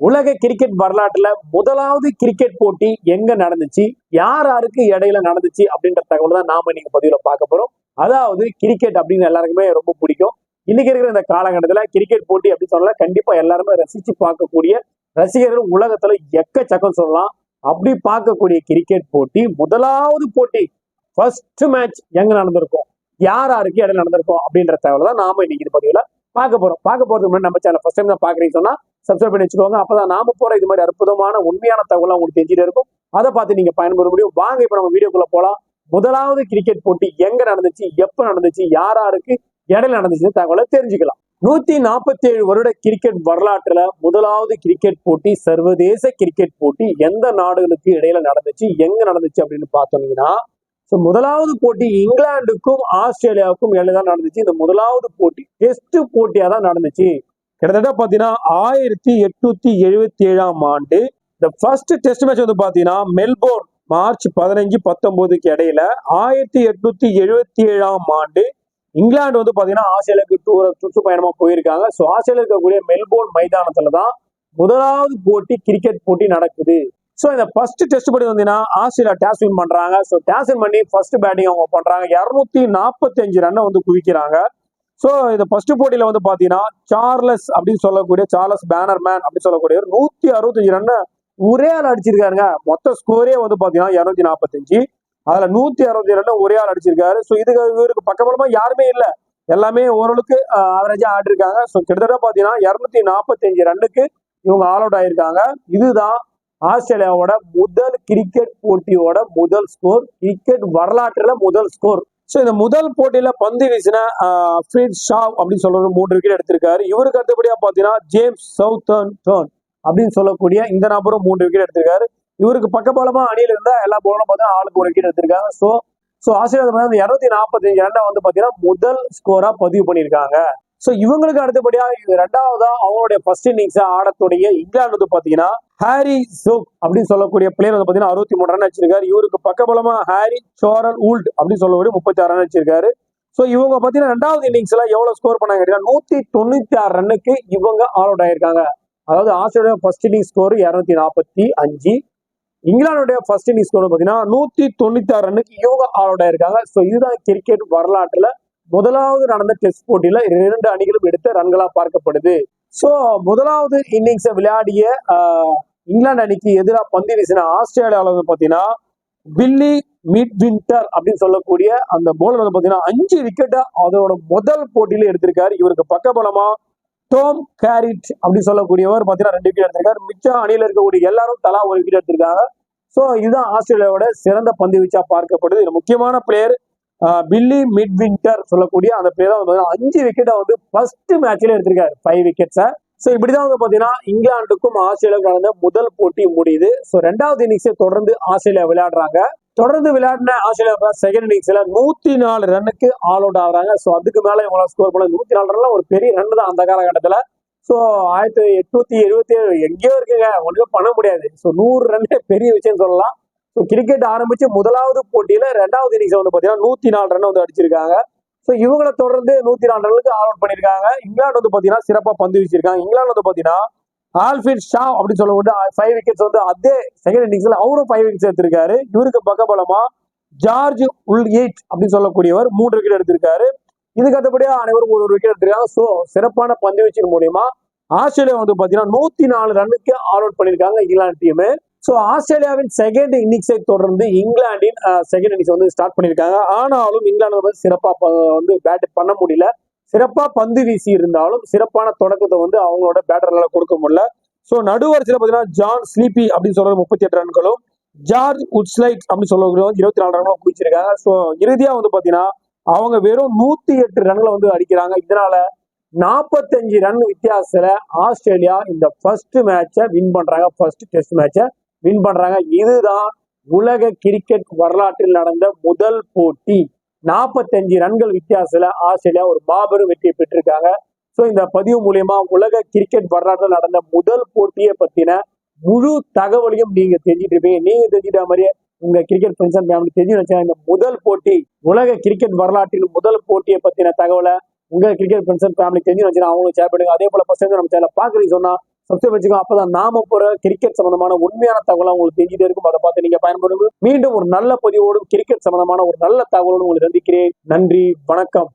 உலக கிரிக்கெட் வரலாற்றுல முதலாவது கிரிக்கெட் போட்டி எங்க நடந்துச்சு, யார் யாருக்கு இடையில நடந்துச்சு அப்படின்ற தகவல் தான் நாம இன்னைக்கு பதிவுல பார்க்க போறோம். அதாவது கிரிக்கெட் அப்படின்னு எல்லாருக்குமே ரொம்ப பிடிக்கும். இன்னைக்கு இருக்கிற இந்த காலகட்டத்துல கிரிக்கெட் போட்டி அப்படின்னு சொன்னா கண்டிப்பா எல்லாருமே ரசிச்சு பார்க்கக்கூடிய ரசிகர்கள் உலகத்துல எக்கச்சக்கம் சொல்லலாம். அப்படி பார்க்கக்கூடிய கிரிக்கெட் போட்டி முதலாவது போட்டி ஃபர்ஸ்ட் மேட்ச் எங்க நடந்திருக்கும், யார் யாருக்கு இடையில நடந்திருக்கும் அப்படின்ற தகவல் தான் நாம இன்னைக்கு பதிவுல பார்க்க போறோம். பார்க்க போறதுக்கு முன்னாடி நம்ம சேனல் ஃபர்ஸ்ட் டைம் தான் பாக்குறீங்கன்னு சொன்னா சப்ஸ்கிரைப் பண்ணி வச்சுக்கோங்க. அப்பதான் நாம போற இது மாதிரி அற்புதமான உண்மையான தகவல் உங்களுக்கு தெரிஞ்சுட்டு இருக்கும். அதை பார்த்து நீங்க பயன்பெற முடியும். வாங்க இப்ப நம்ம வீடியோக்குள்ள போலாம். முதலாவது கிரிக்கெட் போட்டி எங்க நடந்துச்சு, எப்ப நடந்துச்சு, யார் யாருக்கு இடையில நடந்துச்சு தகவலை தெரிஞ்சுக்கலாம். 147 வருட கிரிக்கெட் வரலாற்றுல முதலாவது கிரிக்கெட் போட்டி, சர்வதேச கிரிக்கெட் போட்டி எந்த நாடுகளுக்கு இடையில நடந்துச்சு, எங்க நடந்துச்சு அப்படின்னு பார்த்தோம்னா, முதலாவது போட்டி இங்கிலாந்துக்கும் ஆஸ்திரேலியாவுக்கும் இடையில தான் நடந்துச்சு. இந்த முதலாவது போட்டி டெஸ்ட் போட்டியா தான் நடந்துச்சு. கிட்டத்தட்ட பாத்தீங்கன்னா 1877ஆம் ஆண்டு இந்த ஃபர்ஸ்ட் டெஸ்ட் மேட்ச் வந்து பாத்தீங்கன்னா மெல்போர்ன் மார்ச் 15-19க்கு இடையில 1877ஆம் ஆண்டு இங்கிலாந்து வந்து பாத்தீங்கன்னா ஆஸ்திரேலியாவுக்கு சுற்றுப்பயணமா போயிருக்காங்க. ஸோ ஆஸ்திரேலியா இருக்கக்கூடிய மெல்போர்ன் மைதானத்துல தான் முதலாவது போட்டி கிரிக்கெட் போட்டி நடக்குது. ஸோ இந்த ஃபர்ஸ்ட் டெஸ்ட் போட்டி வந்தீங்கன்னா ஆஸ்திரேலியா டேஸ் வின் பண்றாங்க. ஸோ டேஸ் வின் பண்ணி ஃபர்ஸ்ட் பேட்டிங் அவங்க பண்றாங்க. 245 ரன்னை வந்து குவிக்கிறாங்க. ஸோ இந்த ஃபர்ஸ்ட் போட்டியில வந்து பாத்தீங்கன்னா சார்லஸ் அப்படின்னு சொல்லக்கூடிய சார்லஸ் பேனர்மேன் அப்படின்னு சொல்லக்கூடிய 165 ரன் ஒரே ஆள் அடிச்சிருக்காருங்க. மொத்த ஸ்கோரே வந்து பாத்தீங்கன்னா 245. அதுல 160 ரன் ஒரே ஆள் அடிச்சிருக்காரு. ஸோ இதுக்கு இவருக்கு பக்கபலமா யாருமே இல்லை, எல்லாமே ஓரளவுக்கு ஆவரேஜா ஆடி இருக்காங்க. ஸோ கிட்டத்தட்ட பாத்தீங்கன்னா 245 ரன்னுக்கு இவங்க ஆல் அவுட் ஆயிருக்காங்க. இதுதான் ஆஸ்திரேலியாவோட முதல் கிரிக்கெட் போட்டியோட முதல் ஸ்கோர், கிரிக்கெட் வரலாற்றுல முதல் ஸ்கோர். ஸோ இந்த முதல் போட்டியில பந்து வீசின அஃப்ரீத் ஷா அப்படின்னு சொல்ற 3 விக்கெட் எடுத்திருக்காரு. இவருக்கு அடுத்தபடியா பாத்தீங்கன்னா ஜேம்ஸ் சவுத்தர்ன் அப்படின்னு சொல்லக்கூடிய இந்த நபரும் 3 விக்கெட் எடுத்திருக்காரு. இவருக்கு பக்கபலமா அணியில இருந்தா எல்லா போலும் பார்த்தா ஆளுக்கு ஒரு விக்கெட் எடுத்திருக்காங்க. ஸோ ஆஸ்திரேலியா 245 ரன் வந்து பாத்தீங்கன்னா முதல் ஸ்கோரா பதிவு பண்ணியிருக்காங்க. ஸோ இவங்களுக்கு அடுத்தபடியா ரெண்டாவதா அவங்களுடைய ஃபர்ஸ்ட் இன்னிங்ஸ் ஆடக்கூடிய இங்கிலாந்து வந்து பாத்தீங்கன்னா ஹாரி ஜோக் அப்படின்னு சொல்லக்கூடிய பிளேயர் வந்து பாத்தீங்கன்னா 63 ரன் அடிச்சிருக்காரு. இவருக்கு பக்கபலமா ஹாரி சோரல் ஊல்ட் அப்படின்னு சொல்லக்கூடிய 36 ரன் அடிச்சிருக்காரு. ஸோ இவங்க பாத்தீங்கன்னா ரெண்டாவது இன்னிங்ஸ்ல எவ்வளவு ஸ்கோர் பண்ணாங்க, 196 ரன்னுக்கு இவங்க ஆல் அவுட் ஆயிருக்காங்க. அதாவது ஆஸ்திரேலியா ஃபர்ஸ்ட் இன்னிங்ஸ் ஸ்கோர் 245, இங்கிலாந்துடைய ஃபர்ஸ்ட் இன்னிங்ஸ் ஸ்கோர் பாத்தீங்கன்னா 196 ரன்னுக்கு இவங்க ஆல் அவுட் ஆயிருக்காங்க. ஸோ இதுதான் கிரிக்கெட் வரலாற்றுல முதலாவது நடந்த டெஸ்ட் போட்டியில 2 அணிகளும் எடுத்த ரன்களா பார்க்கப்படுது. சோ முதலாவது இன்னிங்ஸை விளையாடிய இங்கிலாந்து அணிக்கு எதிராக பந்து வீசின ஆஸ்திரேலியாவில் வந்து பாத்தீங்கன்னா பில்லி மிட்வின்டர் அப்படின்னு சொல்லக்கூடிய அந்த போலர் வந்து பாத்தீங்கன்னா 5 விக்கெட்டை அதோட முதல் போட்டியில எடுத்திருக்காரு. இவருக்கு பக்கபலமா டோம் கேரிட் அப்படின்னு சொல்லக்கூடியவர் பாத்தீங்கன்னா 2 விக்கெட் எடுத்திருக்காரு. மிச்ச அணியில இருக்கக்கூடிய எல்லாரும் தலா 1 விக்கெட் எடுத்திருக்காங்க. சோ இதுதான் ஆஸ்திரேலியாவோட சிறந்த பந்து வீச்சா பார்க்கப்படுது. இது முக்கியமான பிளேயர் பில்லி மிட்வின்டர் சொல்லக்கூடிய அந்த பிளேயர் 5 விக்கெட்டை வந்து ஃபர்ஸ்ட் மேட்ச்ல எடுத்திருக்காரு, 5 விக்கெட்ஸை. ஸோ இப்படிதான் வந்து பாத்தீங்கன்னா இங்கிலாந்துக்கும் ஆஸ்திரேலியாவுக்கும் நடந்த முதல் போட்டி முடியுது. ஸோ ரெண்டாவது இன்னிங்ஸை தொடர்ந்து ஆஸ்திரேலியா விளையாடுறாங்க. தொடர்ந்து விளையாடின ஆஸ்திரேலியா செகண்ட் இன்னிங்ஸ்ல 104 ரன்னுக்கு ஆல் அவுட் ஆகுறாங்க. ஸோ அதுக்கு மேல இவங்களால ஸ்கோர் பண்ண 104 ரன்ல ஒரு பெரிய ரன் தான் அந்த காலகட்டத்துல. ஸோ 1877 எங்கேயோ இருக்குங்க, ஒன்றும் பண்ண முடியாது. ஸோ 100 ரன் பெரிய விஷயம் சொல்லலாம். ஸோ கிரிக்கெட் ஆரம்பிச்சு முதலாவது போட்டியில ரெண்டாவது இன்னிங்ஸ் வந்து பாத்தீங்கன்னா 104 ரன் வந்து அடிச்சிருக்காங்க. ஸோ இவங்களை தொடர்ந்து 104 ரன்னுக்கு ஆல் அவுட் பண்ணிருக்காங்க. இங்கிலாந்து வந்து பாத்தீங்கன்னா சிறப்பா பந்து வீசிருக்காங்க. இங்கிலாந்து வந்து பாத்தீங்கன்னா ஆல்ஃபிட் ஷா அப்படின்னு சொல்லக்கூடிய 5 விக்கெட்ஸ் வந்து அதே செகண்ட் இன்னிங்ஸ்ல அவரும் 5 விக்கெட்ஸ் எடுத்திருக்காரு. இவருக்கு பக்கபலமா ஜார்ஜ் உல்யேட் அப்படின்னு சொல்லக்கூடியவர் 3 விக்கெட் எடுத்திருக்காரு. இதுக்கு அடுத்தபடியா அனைவரும் ஒரு விக்கெட் எடுத்திருக்காங்க. ஸோ சிறப்பான பந்து வீச்சின் மூலியமா ஆஸ்திரேலியா வந்து பாத்தீங்கன்னா 104 ரன்னுக்கு ஆல் அவுட் பண்ணிருக்காங்க இங்கிலாந்து டீம். ஸோ ஆஸ்திரேலியாவின் செகண்ட் இன்னிங்ஸை தொடர்ந்து இங்கிலாந்தின் செகண்ட் இன்னிங்ஸ் வந்து ஸ்டார்ட் பண்ணியிருக்காங்க. ஆனாலும் இங்கிலாந்து வந்து சிறப்பா வந்து பேட் பண்ண முடியல. சிறப்பா பந்து வீசி இருந்தாலும் சிறப்பான தொடக்கத்தை வந்து அவங்களோட பேட்டர்னால கொடுக்க முடியல. ஸோ நடுவரிசையில பாத்தீங்கன்னா ஜான் ஸ்லீப்பி அப்படின்னு சொல்றது 38 ரன்களும், ஜார்ஜ் உட்ஸ்லைட் அப்படின்னு சொல்லக்கூடிய 24 ரன்களும் குவிச்சிருக்காங்க. ஸோ இறுதியா வந்து பாத்தீங்கன்னா அவங்க வெறும் 108 ரன்களை வந்து அடிக்கிறாங்க. இதனால 45 ரன் வித்தியாசத்துல ஆஸ்திரேலியா இந்த ஃபர்ஸ்ட் மேட்சை வின் பண்றாங்க, ஃபர்ஸ்ட் டெஸ்ட் மேட்சை வின் பண்றாங்க. இதுதான் உலக கிரிக்கெட் வரலாற்றில் நடந்த முதல் போட்டி. 45 ரன்கள் வித்தியாசத்துல ஆஸ்திரேலியா ஒரு மாபெரும் வெற்றியை பெற்றிருக்காங்க. ஸோ இந்த பதிவு மூலியமா உலக கிரிக்கெட் வரலாற்றில் நடந்த முதல் போட்டியை பத்தின முழு தகவலையும் நீங்க தெரிஞ்சுட்டு இருப்பீங்க. நீங்க தெரிஞ்சுட்ட மாதிரியே உங்க கிரிக்கெட் ஃப்ரெண்ட்ஸ் அண்ட் ஃபேமிலி தெரிஞ்சு வச்சா இந்த முதல் போட்டி, உலக கிரிக்கெட் வரலாற்றில் முதல் போட்டியை பத்தின தகவலை உங்க கிரிக்கெட் ஃப்ரெண்ட்ஸ் அண்ட் ஃபேமிலி தெரிஞ்சு வச்சுன்னா அவங்களுக்கு ஷேர் பண்ணுங்க. அதே போல ஃபர்ஸ்ட் நம்ம சேனலை பாக்குறீங்க சொன்னா சப்ஸ்கிரைப் வச்சுக்கோங்க. அப்பதான் நாம போற கிரிக்கெட் சம்பந்தமான உண்மையான தகவலாம் உங்களுக்கு தெரிஞ்சுட்டே இருக்கும். அதை பார்த்து நீங்க பயன்படுங்க. மீண்டும் ஒரு நல்ல பதிவோடும் கிரிக்கெட் சம்பந்தமான ஒரு நல்ல தகவலோடு உங்களை சந்திக்கிறேன். நன்றி, வணக்கம்.